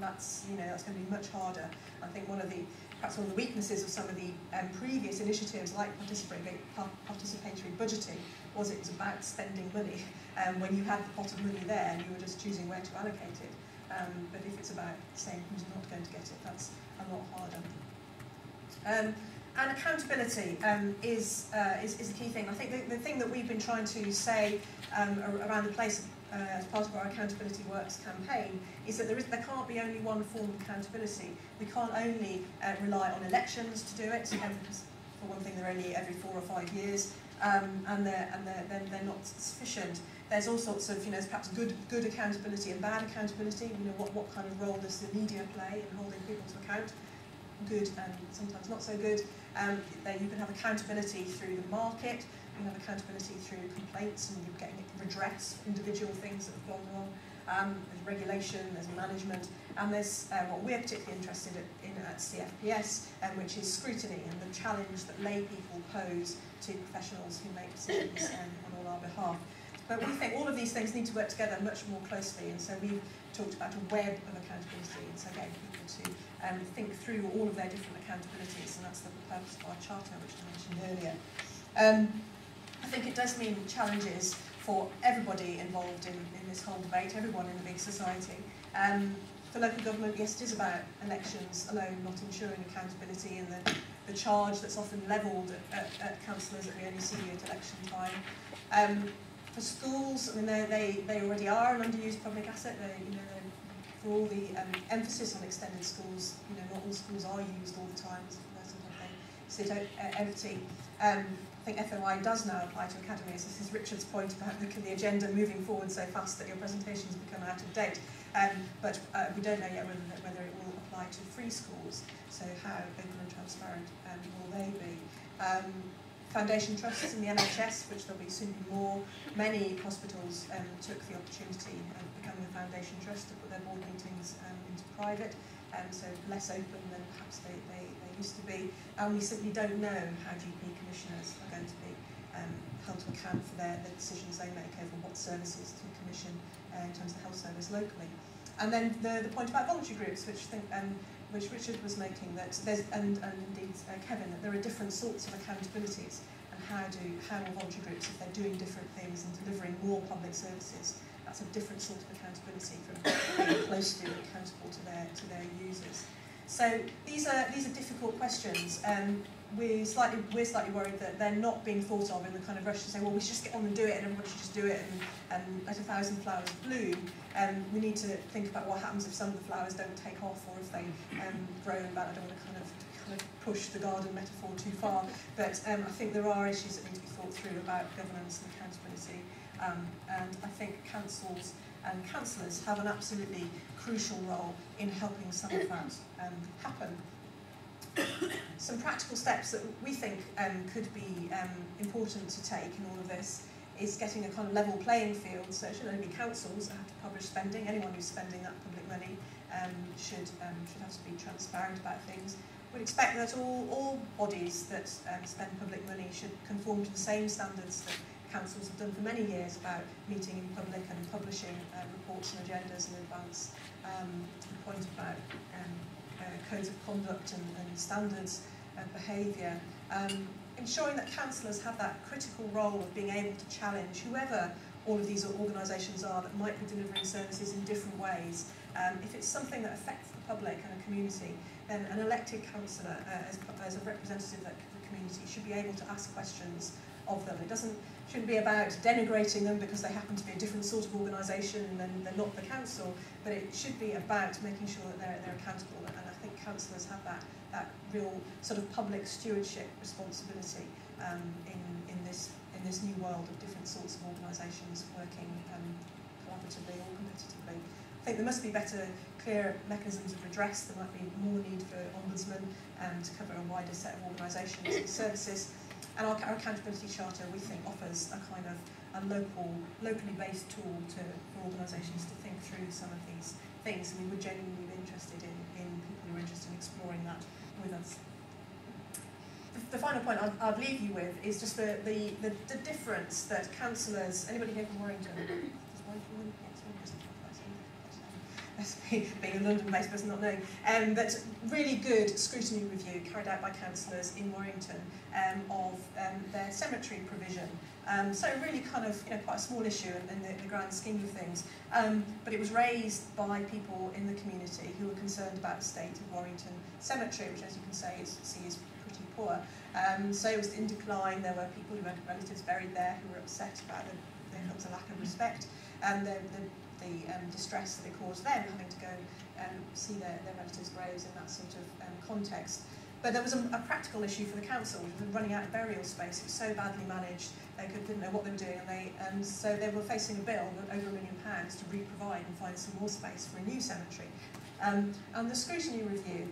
that's that's going to be much harder. I think perhaps one of the weaknesses of some of the previous initiatives like participatory budgeting was it was about spending money when you had the pot of money there and you were just choosing where to allocate it. But if it's about saying who's not going to get it, that's a lot harder. And accountability is a key thing. I think the thing that we've been trying to say around the place as part of our Accountability Works campaign is that there can't be only one form of accountability. We can't only rely on elections to do it, because for one thing they're only every 4 or 5 years, and they're not sufficient. There's all sorts of, perhaps good accountability and bad accountability. What kind of role does the media play in holding people to account? Good and sometimes not so good. You can have accountability through the market, you can have accountability through complaints and you're getting redress for individual things that have gone wrong. There's regulation, there's management, and there's what we're particularly interested in at CFPS, which is scrutiny and the challenge that lay people pose to professionals who make decisions on all our behalf. But we think all of these things need to work together much more closely, and so we've talked about a web of accountability, and so getting people to think through all of their different accountabilities, and that's the purpose of our charter, which I mentioned earlier. I think it does mean challenges for everybody involved in this whole debate, everyone in the big society. For local government, yes, it is about elections alone, not ensuring accountability, and the charge that's often levelled at councillors that we only see at election time. For schools, I mean, they already are an underused public asset. For all the emphasis on extended schools, not all schools are used all the time. Sometimes they sit empty. I think FOI does now apply to academies. This is Richard's point about the agenda moving forward so fast that your presentations become out of date. But we don't know yet whether it will apply to free schools. So how open and transparent will they be? Foundation trusts in the NHS, which there'll be soon be more. Many hospitals took the opportunity of becoming a foundation trust to put their board meetings into private, so less open than perhaps they used to be. And we simply don't know how GP commissioners are going to be held to account for the decisions they make over what services to commission in terms of the health service locally. And then the point about voluntary groups, which Richard was making, that there's, and indeed Kevin, that there are different sorts of accountabilities, and how will voluntary groups, if they're doing different things and delivering more public services, that's a different sort of accountability from being closely accountable to their users. So these are difficult questions. We're slightly worried that they're not being thought of in the kind of rush to say, well, we should just get on and do it, and everybody should just do it and let 1,000 flowers bloom. We need to think about what happens if some of the flowers don't take off, or if they grow in bad. I don't want to kind of push the garden metaphor too far, but I think there are issues that need to be thought through about governance and accountability. And I think councils and councillors have an absolutely crucial role in helping some of that happen. Some practical steps that we think could be important to take in all of this is getting a kind of level playing field. So it should only be councils that have to publish spending. Anyone who's spending that public money should have to be transparent about things. We'd expect that all bodies that spend public money should conform to the same standards that councils have done for many years about meeting in public and publishing reports and agendas in advance. The point about codes of conduct and standards of behaviour. Ensuring that councillors have that critical role of being able to challenge whoever all of these organisations are that might be delivering services in different ways. If it's something that affects the public and a community, then an elected councillor, as a representative of the community, should be able to ask questions of them. It shouldn't be about denigrating them because they happen to be a different sort of organisation and then they're not the council, but it should be about making sure that they're accountable. And I think councillors have that real sort of public stewardship responsibility in this new world of different sorts of organisations working collaboratively or competitively. I think there must be better, clear mechanisms of redress. There might be more need for ombudsmen to cover a wider set of organisations and services. And our accountability charter, we think, offers a kind of a locally based tool for organisations to think through some of these things. And we would genuinely be interested in people who are interested in exploring that with us. The final point I'd leave you with is just the difference that councillors, anybody here from Warrington? being a London-based person not knowing, but really good scrutiny review carried out by councillors in Warrington of their cemetery provision. So really kind of, quite a small issue in the grand scheme of things, but it was raised by people in the community who were concerned about the state of Warrington Cemetery, which, as you can see is pretty poor. So it was in decline. There were people who had relatives buried there who were upset about there was a lack of respect and the distress that it caused them having to go see their relatives' graves in that sort of context. But there was a practical issue for the council, which was running out of burial space. It was so badly managed, they didn't know what they were doing, and so they were facing a bill of over £1 million to re-provide and find some more space for a new cemetery. And the scrutiny review,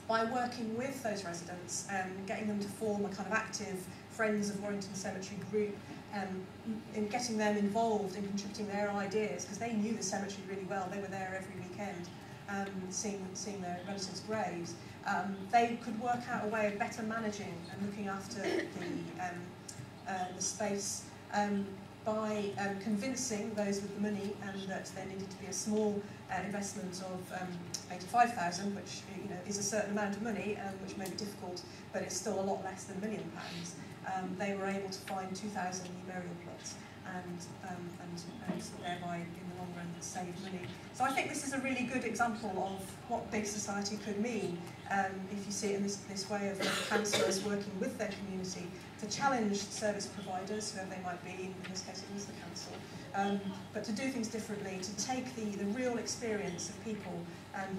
by working with those residents, getting them to form a kind of active Friends of Warrington Cemetery group, in getting them involved in contributing their ideas, because they knew the cemetery really well. They were there every weekend, seeing their relatives' graves. They could work out a way of better managing and looking after the space by convincing those with the money that there needed to be a small investment of £85,000, which is a certain amount of money, which may be difficult, but it's still a lot less than £1 million. They were able to find 2,000 new burial plots and thereby in the long run save money. So I think this is a really good example of what big society could mean if you see it in this way of councillors working with their community to challenge service providers, whoever they might be, in this case it was the council, but to do things differently, to take the real experience of people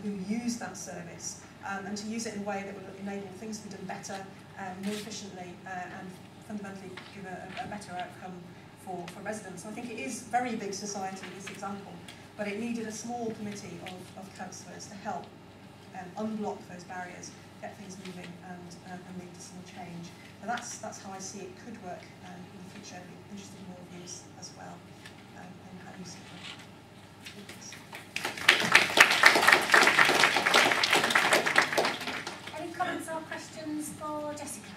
who use that service and to use it in a way that will enable things to be done better, more efficiently, and fundamentally give a better outcome for residents. So I think it is very big society, this example, but it needed a small committee of councillors to help unblock those barriers, get things moving and lead to some change. So that's how I see it could work in the future. I'd be interested in more views as well, and how you see it. Any comments or questions for Jessica?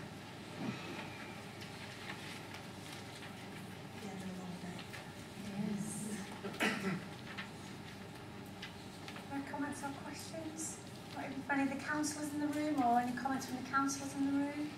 Comments or questions? Not even from any of the councillors in the room, or any comments from the councillors in the room?